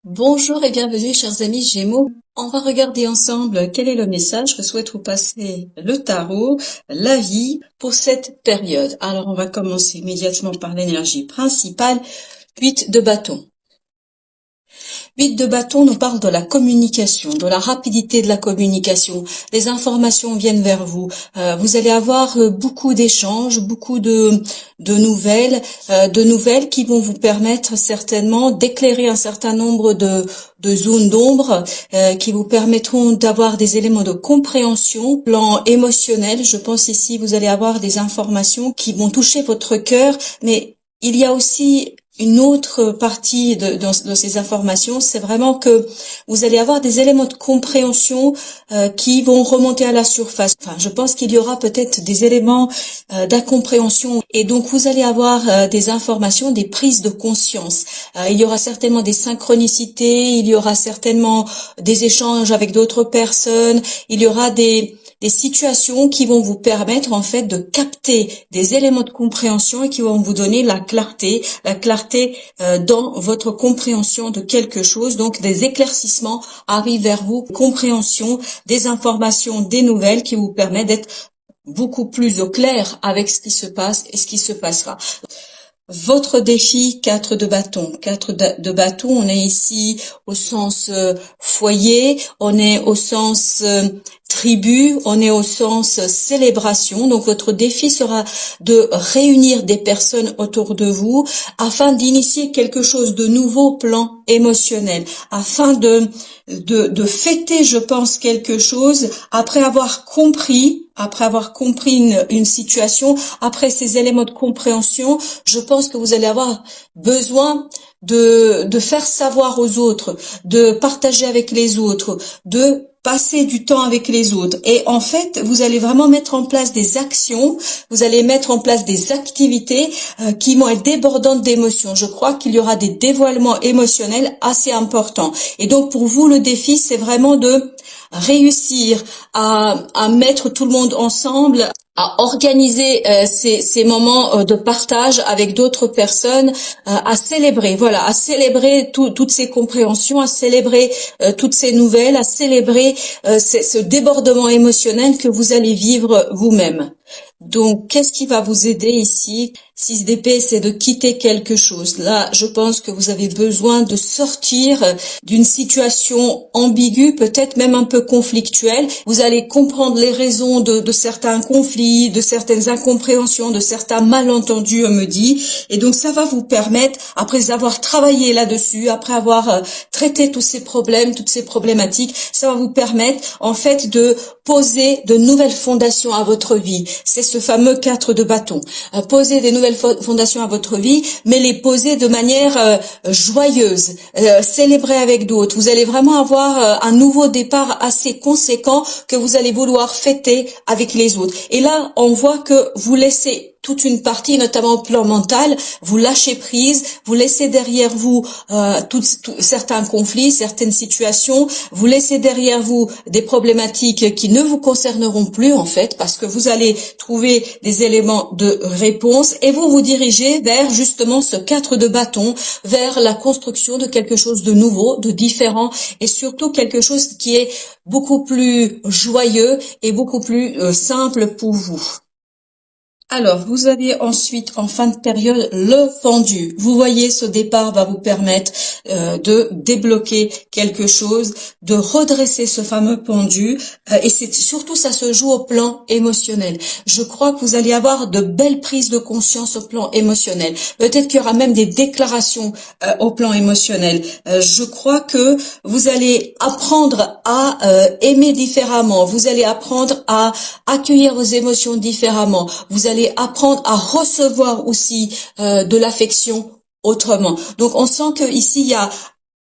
Bonjour et bienvenue chers amis Gémeaux. On va regarder ensemble quel est le message que souhaite vous passer le tarot, la vie pour cette période. Alors on va commencer immédiatement par l'énergie principale, 8 de bâton. 8 de bâton nous parle de la communication, de la rapidité de la communication. Les informations viennent vers vous. Vous allez avoir beaucoup d'échanges, beaucoup de nouvelles qui vont vous permettre certainement d'éclairer un certain nombre de zones d'ombre qui vous permettront d'avoir des éléments de compréhension, plan émotionnel. Je pense ici vous allez avoir des informations qui vont toucher votre cœur, mais il y a aussi une autre partie de ces informations, c'est vraiment que vous allez avoir des éléments de compréhension qui vont remonter à la surface. Enfin, je pense qu'il y aura peut-être des éléments d'incompréhension et donc vous allez avoir des informations, des prises de conscience. Il y aura certainement des synchronicités, il y aura certainement des échanges avec d'autres personnes, il y aura des situations qui vont vous permettre en fait de capter des éléments de compréhension et qui vont vous donner la clarté dans votre compréhension de quelque chose. Donc des éclaircissements arrivent vers vous, compréhension des informations, des nouvelles qui vous permettent d'être beaucoup plus au clair avec ce qui se passe et ce qui se passera. Votre défi, 4 de bâton. 4 de bâton, on est ici au sens foyer, on est au sens tribu, on est au sens célébration. Donc votre défi sera de réunir des personnes autour de vous afin d'initier quelque chose de nouveau au plan émotionnel, afin de fêter, je pense, quelque chose après avoir compris une situation, après ces éléments de compréhension. Je pense que vous allez avoir besoin de faire savoir aux autres, de partager avec les autres, de passer du temps avec les autres. Et en fait, vous allez vraiment mettre en place des actions, vous allez mettre en place des activités qui vont être débordantes d'émotions. Je crois qu'il y aura des dévoilements émotionnels assez importants. Et donc pour vous, le défi, c'est vraiment de réussir à mettre tout le monde ensemble, à organiser ces moments de partage avec d'autres personnes, à célébrer, à célébrer toutes ces compréhensions, à célébrer toutes ces nouvelles, à célébrer ce débordement émotionnel que vous allez vivre vous-même. Donc, qu'est-ce qui va vous aider ici? 6 d'épée, c'est de quitter quelque chose. Là, je pense que vous avez besoin de sortir d'une situation ambiguë, peut-être même un peu conflictuelle. Vous allez comprendre les raisons de certains conflits, de certaines incompréhensions, de certains malentendus, on me dit. Et donc, ça va vous permettre, après avoir travaillé là-dessus, après avoir traité tous ces problèmes, toutes ces problématiques, ça va vous permettre, en fait, de poser de nouvelles fondations à votre vie. C'est ce fameux 4 de bâton. Poser des nouvelles fondations à votre vie, mais les poser de manière joyeuse, célébrer avec d'autres. Vous allez vraiment avoir un nouveau départ assez conséquent que vous allez vouloir fêter avec les autres. Et là, on voit que vous laissez toute une partie, notamment au plan mental, vous lâchez prise, vous laissez derrière vous certains conflits, certaines situations, vous laissez derrière vous des problématiques qui ne vous concerneront plus en fait, parce que vous allez trouver des éléments de réponse et vous dirigez vers justement ce 4 de bâton, vers la construction de quelque chose de nouveau, de différent et surtout quelque chose qui est beaucoup plus joyeux et beaucoup plus simple pour vous. Alors, vous avez ensuite, en fin de période, le pendu. Vous voyez, ce départ va vous permettre de débloquer quelque chose, de redresser ce fameux pendu. Et c'est surtout, ça se joue au plan émotionnel. Je crois que vous allez avoir de belles prises de conscience au plan émotionnel. Peut-être qu'il y aura même des déclarations au plan émotionnel. Je crois que vous allez apprendre à aimer différemment. Vous allez apprendre à accueillir vos émotions différemment. Vous allez apprendre à recevoir aussi de l'affection autrement. Donc on sent que ici il y a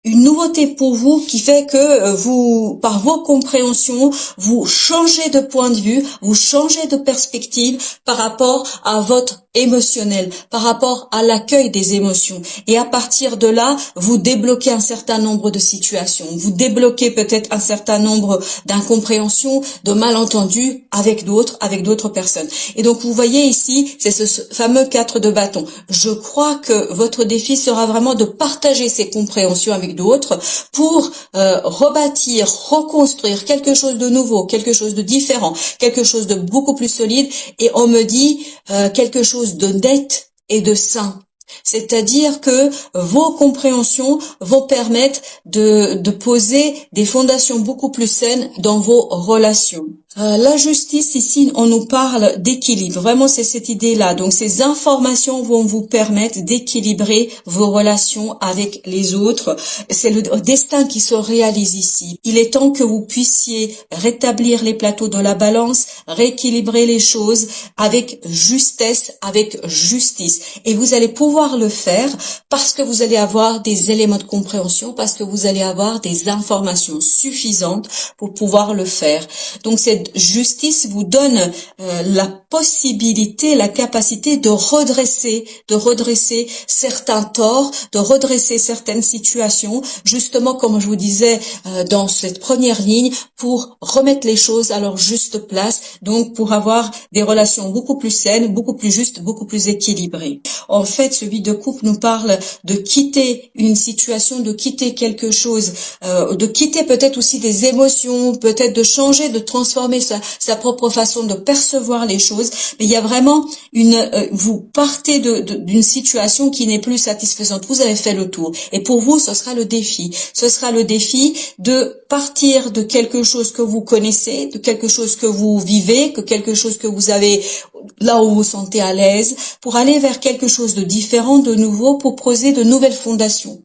une nouveauté pour vous qui fait que vous, par vos compréhensions, vous changez de point de vue, vous changez de perspective par rapport à votre émotionnel, par rapport à l'accueil des émotions. Et à partir de là, vous débloquez un certain nombre de situations. Vous débloquez peut-être un certain nombre d'incompréhensions, de malentendus avec d'autres personnes. Et donc, vous voyez ici, c'est ce fameux 4 de bâton. Je crois que votre défi sera vraiment de partager ces compréhensions avec avec d'autres pour rebâtir, reconstruire quelque chose de nouveau, quelque chose de différent, quelque chose de beaucoup plus solide, et on me dit quelque chose de net et de sain. C'est-à-dire que vos compréhensions vont permettre de poser des fondations beaucoup plus saines dans vos relations. La justice, ici, on nous parle d'équilibre. Vraiment, c'est cette idée-là. Donc, ces informations vont vous permettre d'équilibrer vos relations avec les autres. C'est le destin qui se réalise ici. Il est temps que vous puissiez rétablir les plateaux de la balance, rééquilibrer les choses avec justesse, avec justice. Et vous allez pouvoir le faire parce que vous allez avoir des éléments de compréhension, parce que vous allez avoir des informations suffisantes pour pouvoir le faire. Donc, cette justice vous donne la possibilité, la capacité de redresser certains torts, de redresser certaines situations, justement comme je vous disais dans cette première ligne, pour remettre les choses à leur juste place, donc pour avoir des relations beaucoup plus saines, beaucoup plus justes, beaucoup plus équilibrées. En fait, ce vie de couple nous parle de quitter une situation, de quitter quelque chose, de quitter peut-être aussi des émotions, peut-être de changer, de transformer sa propre façon de percevoir les choses. Mais il y a vraiment vous partez d'une situation qui n'est plus satisfaisante. Vous avez fait le tour. Et pour vous, ce sera le défi. Ce sera le défi de partir de quelque chose que vous connaissez, de quelque chose que vous vivez, que quelque chose que vous avez là où vous vous sentez à l'aise, pour aller vers quelque chose de différent, de nouveau, pour poser de nouvelles fondations.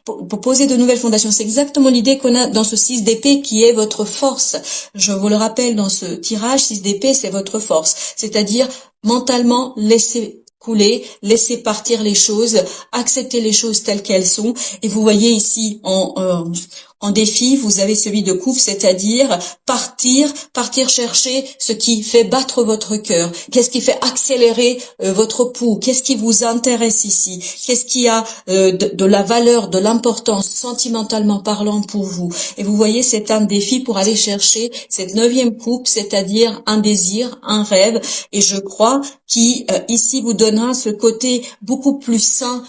Pour poser de nouvelles fondations. C'est exactement l'idée qu'on a dans ce 6 d'épée qui est votre force. Je vous le rappelle, dans ce tirage, 6 d'épée, c'est votre force. C'est-à-dire, mentalement, laisser couler, laisser partir les choses, accepter les choses telles qu'elles sont. Et vous voyez ici, en défi, vous avez celui de coupe, c'est-à-dire partir chercher ce qui fait battre votre cœur. Qu'est-ce qui fait accélérer votre pouls? Qu'est-ce qui vous intéresse ici? Qu'est-ce qui a de la valeur, de l'importance sentimentalement parlant pour vous? Et vous voyez, c'est un défi pour aller chercher cette 9e coupe, c'est-à-dire un désir, un rêve. Et je crois qui ici vous donnera ce côté beaucoup plus sain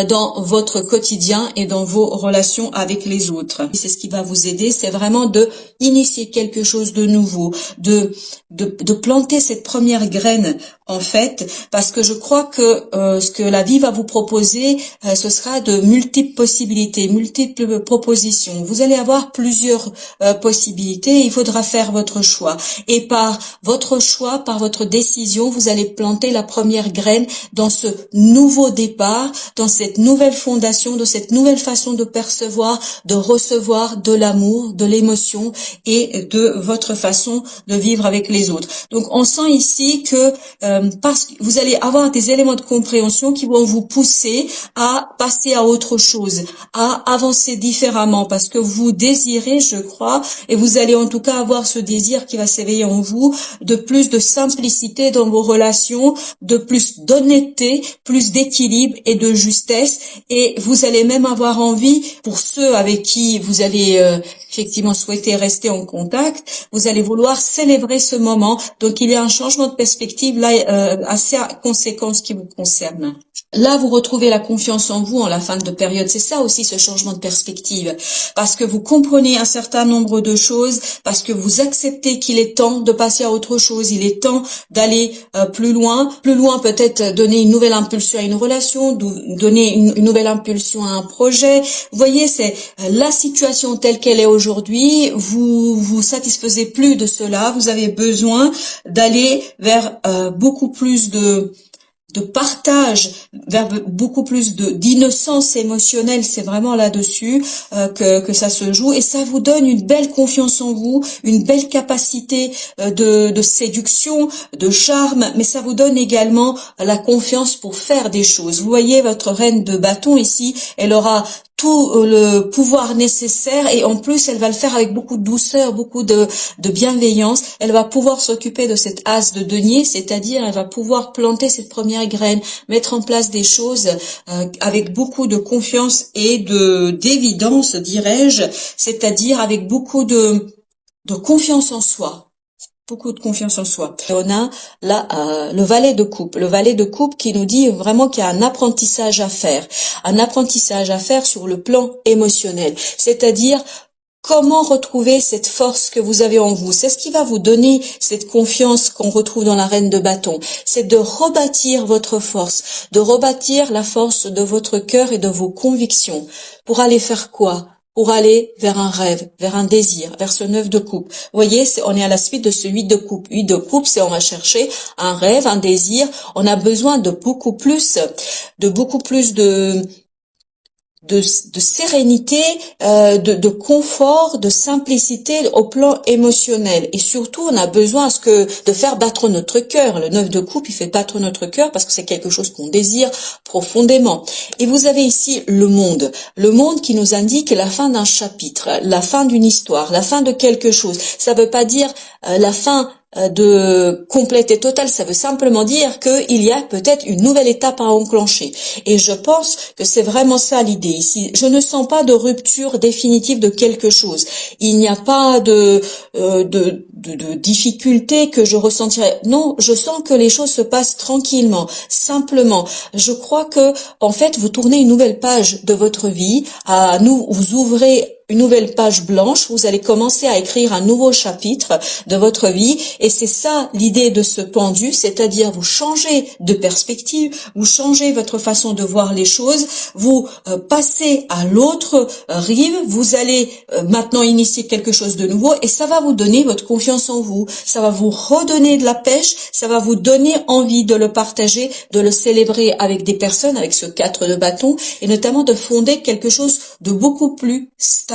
dans votre quotidien et dans vos relations avec les autres. C'est ce qui va vous aider, c'est vraiment de initier quelque chose de nouveau, de planter cette première graine en fait, parce que je crois que ce que la vie va vous proposer, ce sera de multiples possibilités, multiples propositions. Vous allez avoir plusieurs possibilités, il faudra faire votre choix. Et par votre choix, par votre décision, vous allez planter la première graine dans ce nouveau départ, dans cette nouvelle fondation, de cette nouvelle façon de percevoir, de recevoir de l'amour, de l'émotion et de votre façon de vivre avec les autres. Donc on sent ici que parce que vous allez avoir des éléments de compréhension qui vont vous pousser à passer à autre chose, à avancer différemment, parce que vous désirez, je crois, et vous allez en tout cas avoir ce désir qui va s'éveiller en vous, de plus de simplicité dans vos relations, de plus d'honnêteté, plus d'équilibre et de justesse, et vous allez même avoir envie, pour ceux avec qui vous allez effectivement souhaiter rester en contact, vous allez vouloir célébrer ce moment. Donc il y a un changement de perspective là assez à conséquence qui vous concerne. Là, vous retrouvez la confiance en vous en la fin de période. C'est ça aussi, ce changement de perspective. Parce que vous comprenez un certain nombre de choses, parce que vous acceptez qu'il est temps de passer à autre chose. Il est temps d'aller plus loin. Plus loin, peut-être donner une nouvelle impulsion à une relation, donner une nouvelle impulsion à un projet. Vous voyez, c'est la situation telle qu'elle est aujourd'hui. Vous satisfaisez plus de cela. Vous avez besoin d'aller vers beaucoup plus de partage, vers beaucoup plus d'innocence émotionnelle. C'est vraiment là-dessus que ça se joue, et ça vous donne une belle confiance en vous, une belle capacité de séduction, de charme, mais ça vous donne également la confiance pour faire des choses. Vous voyez votre reine de bâton ici, elle aura tout le pouvoir nécessaire, et en plus elle va le faire avec beaucoup de douceur, beaucoup de bienveillance. Elle va pouvoir s'occuper de cette as de denier, c'est-à-dire elle va pouvoir planter cette première graine, mettre en place des choses avec beaucoup de confiance et d'évidence, dirais-je, c'est-à-dire avec beaucoup de confiance en soi. beaucoup de confiance en soi. Et on a là le valet de coupe. Le valet de coupe qui nous dit vraiment qu'il y a un apprentissage à faire. Un apprentissage à faire sur le plan émotionnel. C'est-à-dire comment retrouver cette force que vous avez en vous? C'est ce qui va vous donner cette confiance qu'on retrouve dans la reine de bâton. C'est de rebâtir votre force, de rebâtir la force de votre cœur et de vos convictions. Pour aller faire quoi? Pour aller vers un rêve, vers un désir, vers ce 9 de coupe. Vous voyez, on est à la suite de ce 8 de coupe. 8 de coupe, c'est on va chercher un rêve, un désir. On a besoin de beaucoup plus de sérénité, de confort, de simplicité au plan émotionnel. Et surtout, on a besoin de faire battre notre cœur. Le 9 de coupe, il fait battre notre cœur parce que c'est quelque chose qu'on désire profondément. Et vous avez ici le monde. Le monde qui nous indique la fin d'un chapitre, la fin d'une histoire, la fin de quelque chose. Ça veut pas dire la fin de complète et totale, ça veut simplement dire qu'il y a peut-être une nouvelle étape à enclencher. Et je pense que c'est vraiment ça l'idée ici. Je ne sens pas de rupture définitive de quelque chose. Il n'y a pas de difficulté que je ressentirai. Non, je sens que les choses se passent tranquillement, simplement. Je crois que, en fait, vous tournez une nouvelle page de votre vie. Vous ouvrez une nouvelle page blanche, vous allez commencer à écrire un nouveau chapitre de votre vie et c'est ça l'idée de ce pendu, c'est-à-dire vous changez de perspective, vous changez votre façon de voir les choses, vous passez à l'autre rive, vous allez maintenant initier quelque chose de nouveau et ça va vous donner votre confiance en vous, ça va vous redonner de la pêche, ça va vous donner envie de le partager, de le célébrer avec des personnes, avec ce 4 de bâton et notamment de fonder quelque chose de beaucoup plus stable.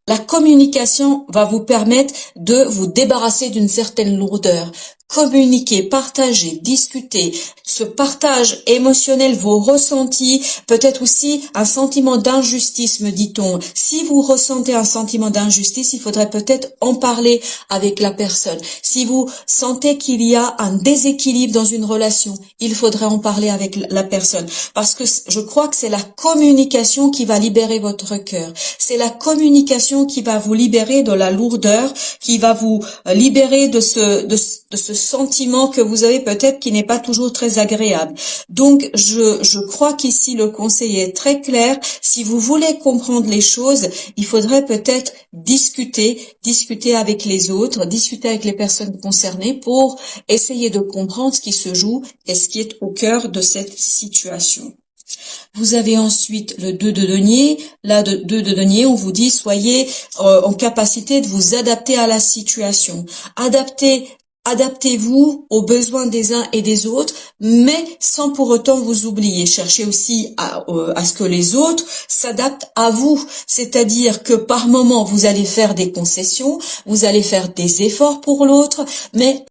La communication va vous permettre de vous débarrasser d'une certaine lourdeur. Communiquer, partager, discuter, ce partage émotionnel, vos ressentis, peut-être aussi un sentiment d'injustice, me dit-on. Si vous ressentez un sentiment d'injustice, il faudrait peut-être en parler avec la personne. Si vous sentez qu'il y a un déséquilibre dans une relation, il faudrait en parler avec la personne. Parce que je crois que c'est la communication qui va libérer votre cœur. C'est la communication qui va vous libérer de la lourdeur, qui va vous libérer de ce sentiment que vous avez peut-être qui n'est pas toujours très agréable. Donc, je crois qu'ici le conseil est très clair. Si vous voulez comprendre les choses, il faudrait peut-être discuter avec les autres, discuter avec les personnes concernées pour essayer de comprendre ce qui se joue et ce qui est au cœur de cette situation. Vous avez ensuite le 2 de denier. Là, 2 de denier, on vous dit soyez en capacité de vous adapter à la situation. Adaptez-vous aux besoins des uns et des autres, mais sans pour autant vous oublier. Cherchez aussi à ce que les autres s'adaptent à vous. C'est-à-dire que par moment, vous allez faire des concessions, vous allez faire des efforts pour l'autre, mais